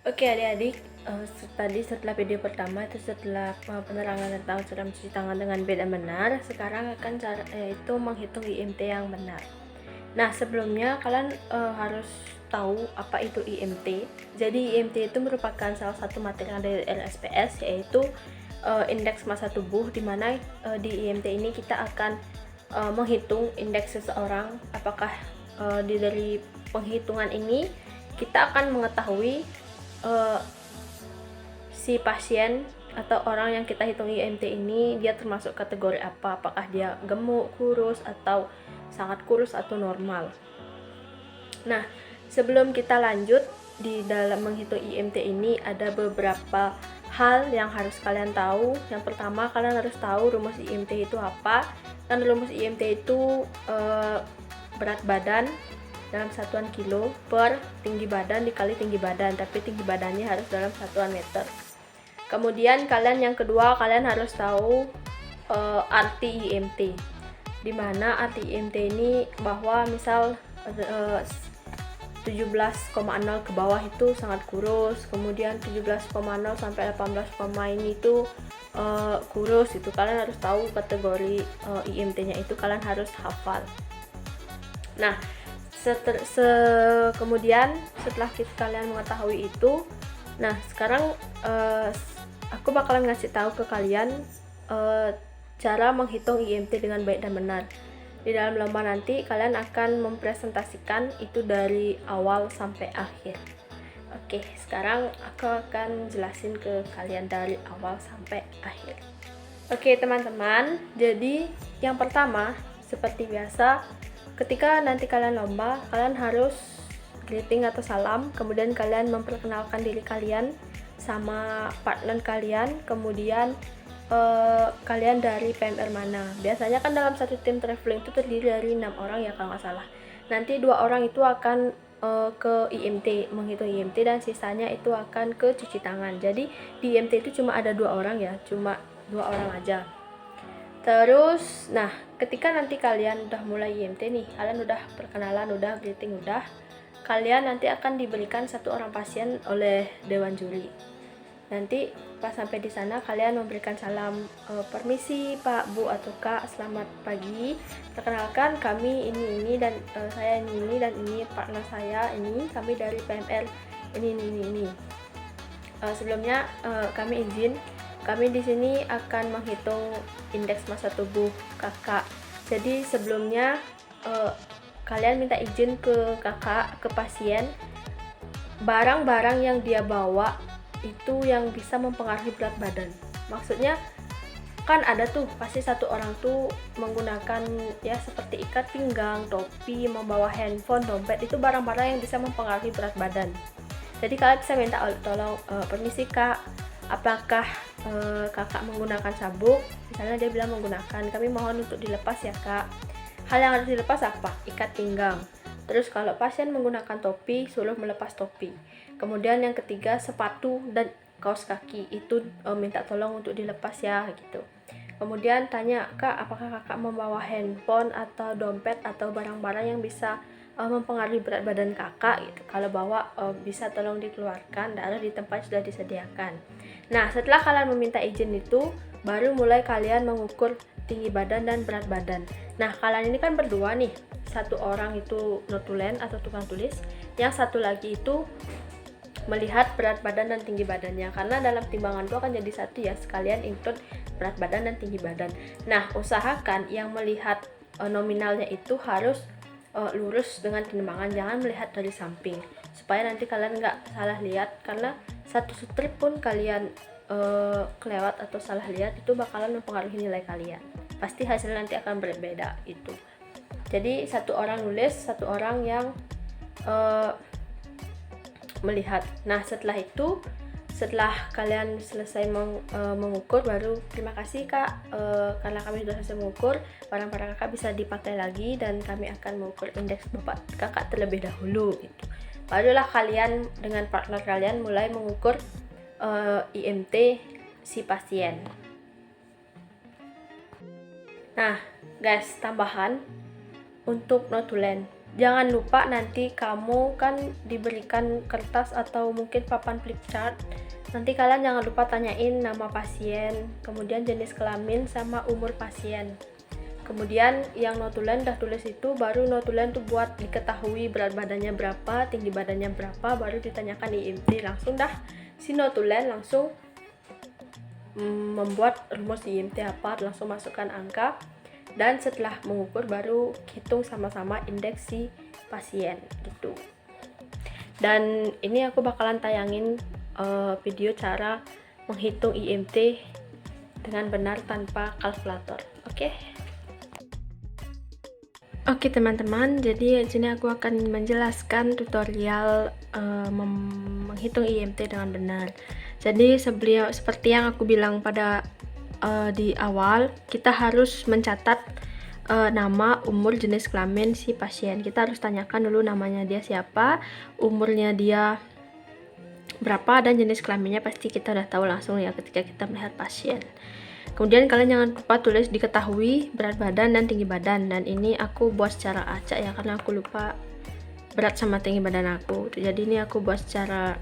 Oke adik-adik, tadi setelah video pertama itu setelah penerangan tentang cara mencuci tangan dengan baik dan benar, sekarang akan cara yaitu menghitung IMT yang benar. Nah sebelumnya kalian harus tahu apa itu IMT. Jadi IMT itu merupakan salah satu materi dari LSPS, yaitu indeks massa tubuh, dimana di IMT ini kita akan menghitung indeks seseorang. Apakah dari penghitungan ini kita akan mengetahui si pasien atau orang yang kita hitung IMT ini dia termasuk kategori apa, apakah dia gemuk, kurus, atau sangat kurus atau normal. Nah, sebelum kita lanjut di dalam menghitung IMT ini ada beberapa hal yang harus kalian tahu. Yang pertama, kalian harus tahu rumus IMT itu apa. Dan rumus IMT itu berat badan dalam satuan kilo per tinggi badan dikali tinggi badan, tapi tinggi badannya harus dalam satuan meter. Kemudian yang kedua kalian harus tahu arti IMT, dimana arti IMT ini bahwa misal 17,0 ke bawah itu sangat kurus, kemudian 17,0 sampai 18, ini itu kurus. Itu kalian harus tahu kategori IMT-nya itu, kalian harus hafal. Nah, kemudian setelah kalian mengetahui itu, nah sekarang aku bakalan ngasih tahu ke kalian cara menghitung IMT dengan baik dan benar. Di dalam lomba nanti kalian akan mempresentasikan itu dari awal sampai akhir. Oke, sekarang aku akan jelasin ke kalian dari awal sampai akhir. Oke teman-teman, jadi yang pertama seperti biasa, ketika nanti kalian lomba, kalian harus greeting atau salam, kemudian kalian memperkenalkan diri kalian sama partner kalian, kemudian kalian dari PMR mana. Biasanya kan dalam satu tim traveling itu terdiri dari 6 orang ya kalau nggak salah. Nanti 2 orang itu akan ke IMT, menghitung IMT, dan sisanya itu akan ke cuci tangan. Jadi di IMT itu cuma ada 2 orang ya, cuma 2 orang aja. Terus, nah ketika nanti kalian udah mulai IMT nih, kalian udah perkenalan, udah greeting, udah, kalian nanti akan diberikan 1 orang pasien oleh dewan juri. Nanti pas sampai di sana kalian memberikan salam, permisi Pak, Bu, atau Kak, selamat pagi, perkenalkan kami ini dan saya ini dan ini partner saya, ini kami dari PMR ini. Sebelumnya kami izin, kami di sini akan menghitung indeks massa tubuh kakak. Jadi sebelumnya kalian minta izin ke kakak, ke pasien, barang-barang yang dia bawa itu yang bisa mempengaruhi berat badan. Maksudnya kan ada tuh pasti 1 orang tuh menggunakan ya seperti ikat pinggang, topi, membawa handphone, dompet, itu barang-barang yang bisa mempengaruhi berat badan. Jadi kalian bisa minta tolong, permisi Kak, apakah kakak menggunakan sabuk? Misalnya dia bilang menggunakan, kami mohon untuk dilepas ya Kak. Hal yang harus dilepas apa? Ikat pinggang. Terus kalau pasien menggunakan topi, suruh melepas topi. Kemudian yang ketiga, sepatu dan kaos kaki itu minta tolong untuk dilepas ya gitu. Kemudian tanya, Kak, apakah kakak membawa handphone atau dompet atau barang-barang yang bisa mempengaruhi berat badan kakak gitu. Kalau bawa bisa tolong dikeluarkan, taruh di tempat sudah disediakan. Nah setelah kalian meminta izin itu, baru mulai kalian mengukur tinggi badan dan berat badan. Nah kalian ini kan berdua nih, 1 orang itu notulen atau tukang tulis, yang 1 lagi itu melihat berat badan dan tinggi badannya, karena dalam timbangan itu akan jadi 1 ya, sekalian include berat badan dan tinggi badan. Nah usahakan yang melihat nominalnya itu harus lurus dengan timbangan, jangan melihat dari samping, supaya nanti kalian nggak salah lihat, karena 1 strip pun kalian kelewat atau salah lihat itu bakalan mempengaruhi nilai kalian. Pasti hasilnya nanti akan berbeda itu. Jadi 1 orang nulis, 1 orang yang melihat. Nah setelah itu, setelah kalian selesai mengukur, baru terima kasih Kak, karena kami sudah selesai mengukur, barang-barang kakak bisa dipakai lagi dan kami akan mengukur indeks bapak kakak terlebih dahulu gitu. Barulah kalian dengan partner kalian mulai mengukur IMT si pasien. Nah guys, tambahan untuk notulen, Jangan lupa nanti kamu kan diberikan kertas atau mungkin papan flipchart. Nanti kalian jangan lupa tanyain nama pasien, kemudian jenis kelamin sama umur pasien. Kemudian yang notulen dah tulis itu, baru notulen tuh buat diketahui berat badannya berapa, tinggi badannya berapa, baru ditanyakan IMT. Langsung dah si notulen langsung membuat rumus IMT apa, langsung masukkan angka, dan setelah mengukur baru hitung sama-sama indeks si pasien gitu. Dan ini aku bakalan tayangin video cara menghitung IMT dengan benar tanpa kalkulator. Oke teman-teman, jadi di sini aku akan menjelaskan tutorial menghitung IMT dengan benar. Jadi seperti yang aku bilang pada di awal, kita harus mencatat nama, umur, jenis kelamin si pasien. Kita harus tanyakan dulu namanya dia siapa, umurnya dia berapa, dan jenis kelaminnya pasti kita udah tahu langsung ya ketika kita melihat pasien. Kemudian kalian jangan lupa tulis diketahui berat badan dan tinggi badan, dan ini aku buat secara acak ya karena aku lupa berat sama tinggi badan aku. Jadi ini aku buat secara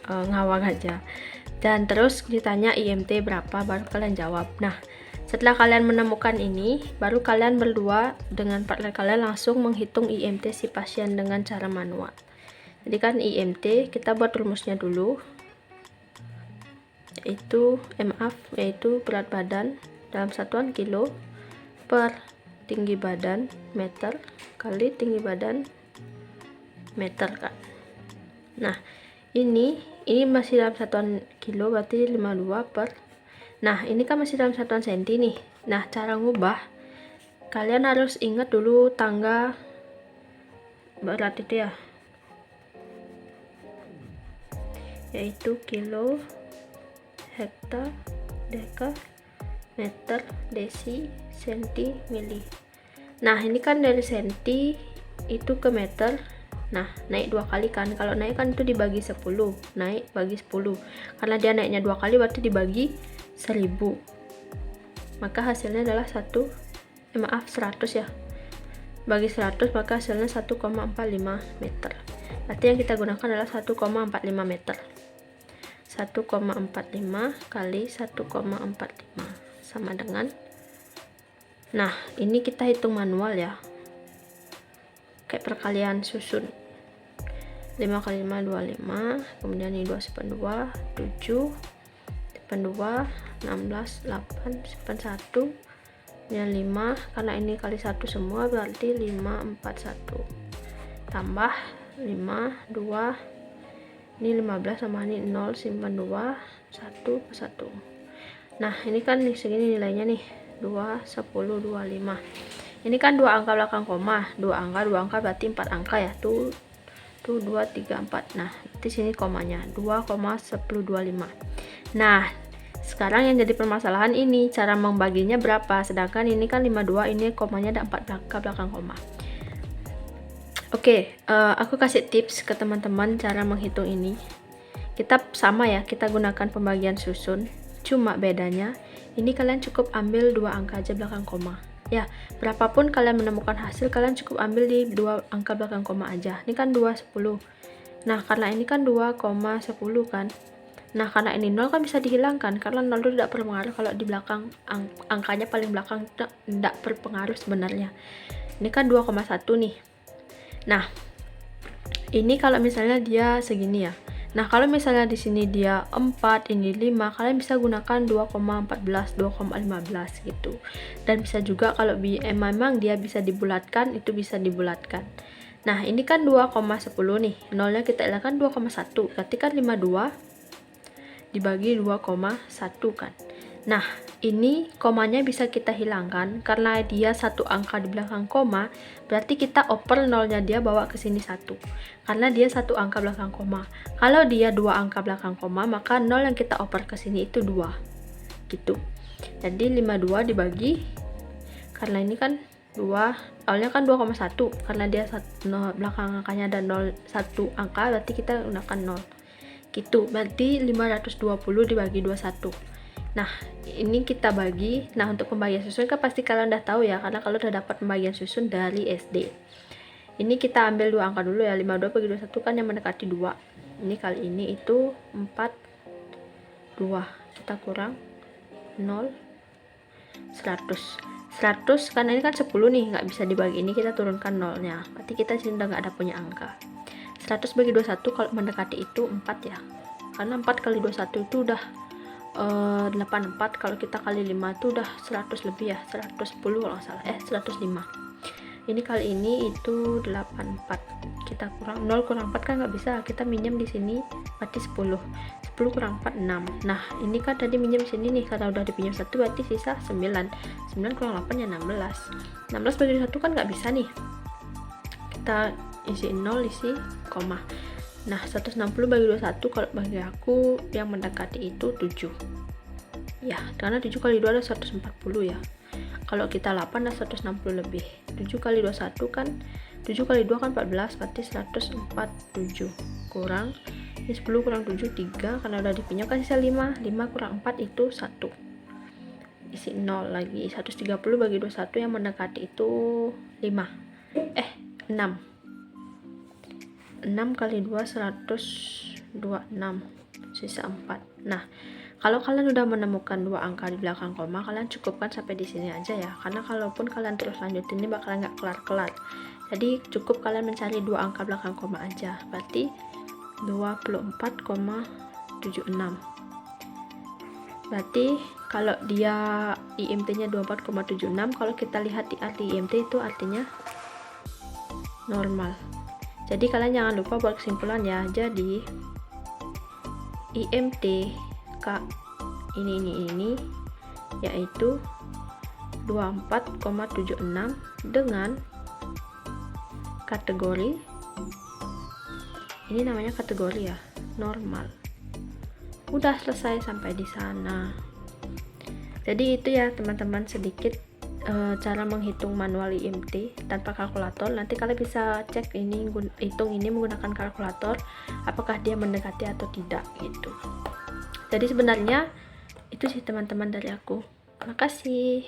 ngawang aja. Dan terus ditanya IMT berapa, baru kalian jawab. Nah, setelah kalian menemukan ini, baru kalian berdua dengan partner kalian langsung menghitung IMT si pasien dengan cara manual. Jadi kan IMT kita buat rumusnya dulu, yaitu berat badan dalam satuan kilo per tinggi badan meter kali tinggi badan meter kan. Nah, ini masih dalam satuan kilo, berarti 52 per. Nah, ini kan masih dalam satuan senti nih. Nah, cara ngubah, kalian harus ingat dulu tangga berat itu ya, yaitu kilo, hektar, deka, meter, desi, senti, mili. Nah, ini kan dari senti itu ke meter. Nah, naik 2 kali kan. Kalau naik kan itu dibagi 10. Naik bagi 10. Karena dia naiknya 2 kali berarti dibagi 1000. Maka hasilnya adalah 100 ya. Bagi 100 maka hasilnya 1,45 meter. Berarti yang kita gunakan adalah 1,45 meter. 1,45 kali 1,45 sama dengan, nah ini kita hitung manual ya, kayak perkalian susun. 5 kali 5 25, kemudian ini 2 simpan 2 7 simpan 2 16 8 simpan 1, kemudian 5, karena ini kali 1 semua berarti 541 tambah 5 2, ini 15 sama ini 0, simpan 2 1 ke 1. Nah, ini kan segini nilainya nih, 2 10 25. Ini kan 2 angka belakang koma, 2 angka berarti 4 angka ya. Tuh 2 3 4. Nah, di sini komanya 2,1025. Nah, sekarang yang jadi permasalahan ini cara membaginya berapa, sedangkan ini kan 52, ini komanya ada 4 angka belakang koma. Oke, aku kasih tips ke teman-teman cara menghitung ini. Kita sama ya, kita gunakan pembagian susun. Cuma bedanya, ini kalian cukup ambil 2 angka aja belakang koma. Ya, berapapun kalian menemukan hasil, kalian cukup ambil di 2 angka belakang koma aja. Ini kan 2,10. Nah, karena ini kan 2,10 kan. Nah, karena ini 0 kan bisa dihilangkan, karena 0 itu tidak berpengaruh kalau di belakang angkanya paling belakang tidak berpengaruh sebenarnya. Ini kan 2,1 nih. Nah, ini kalau misalnya dia segini ya. Nah, kalau misalnya di sini dia 4, ini 5, kalian bisa gunakan 2,14, 2,15 gitu. Dan bisa juga kalau memang dia bisa dibulatkan, itu bisa dibulatkan. Nah, ini kan 2,10 nih. Nolnya kita hilangkan 2,1. Berarti kan 52 dibagi 2,1 kan. Nah, ini komanya bisa kita hilangkan karena dia 1 angka di belakang koma, berarti kita oper nolnya dia bawa ke sini 1. Karena dia 1 angka belakang koma. Kalau dia 2 angka belakang koma, maka 0 yang kita oper ke sini itu 2. Gitu. Jadi 52 dibagi, karena ini kan 2, awalnya kan 2,1, karena dia 1 belakang angkanya ada 0 1 angka, berarti kita gunakan 0. Gitu. Berarti 520 dibagi 21. Nah, ini kita bagi. Nah, untuk pembagian susun kan pasti kalian udah tahu ya, karena kalau udah dapat pembagian susun dari SD. Ini kita ambil dua angka dulu ya. 52 bagi 21 kan yang mendekati 2. Ini kali ini itu 42. Kita kurang 0, 100. 100 karena ini kan 10 nih, nggak bisa dibagi, ini kita turunkan nolnya. Berarti kita sini udah nggak ada punya angka. 100 bagi 21 kalau mendekati itu 4 ya. Karena 4 kali 21 itu udah 84. Kalau kita kali 5 itu udah 100 lebih ya, 110 kalau nggak salah. 105. Ini kali ini itu 84. Kita kurang 0 kurang 4 kan nggak bisa, kita minjem di sini berarti 10. 10 kurang 4 6. Nah ini kan tadi minjem sini nih, karena udah dipinjam 1 berarti sisa 9. 9 kurang 8 ya 16. 16 bagi 1 kan nggak bisa nih, kita isi 0 isi koma. Nah 160 bagi 21 kalau bagi aku yang mendekati itu 7 ya, karena 7 kali 2 ada 140 ya. Kalau kita 8 ada 160 lebih. 7 kali 21 kan 7 kali 2 kan 14, berarti 147 kurang ini 10 kurang 7 3, karena udah dipinjam kan sisa 5. 5 kurang 4 itu 1, isi 0 lagi. 130 bagi 21 yang mendekati itu 6. 6 kali 2 126, sisa 4. Nah kalau kalian udah menemukan dua angka di belakang koma, kalian cukupkan sampai di sini aja ya, karena kalaupun kalian terus lanjutin ini bakalan nggak kelar-kelar. Jadi cukup kalian mencari dua angka belakang koma aja, berarti 24,76. Berarti kalau dia IMT nya 24,76, kalau kita lihat di arti IMT itu artinya normal. Jadi kalian jangan lupa buat kesimpulan ya. Jadi IMT ini yaitu 24,76 dengan kategori, ini namanya kategori ya, normal. Udah selesai sampai di sana. Jadi itu ya teman-teman, sedikit cara menghitung manual IMT tanpa kalkulator. Nanti kalian bisa cek ini, hitung ini menggunakan kalkulator, apakah dia mendekati atau tidak gitu. Jadi sebenarnya itu sih teman-teman dari aku. Makasih.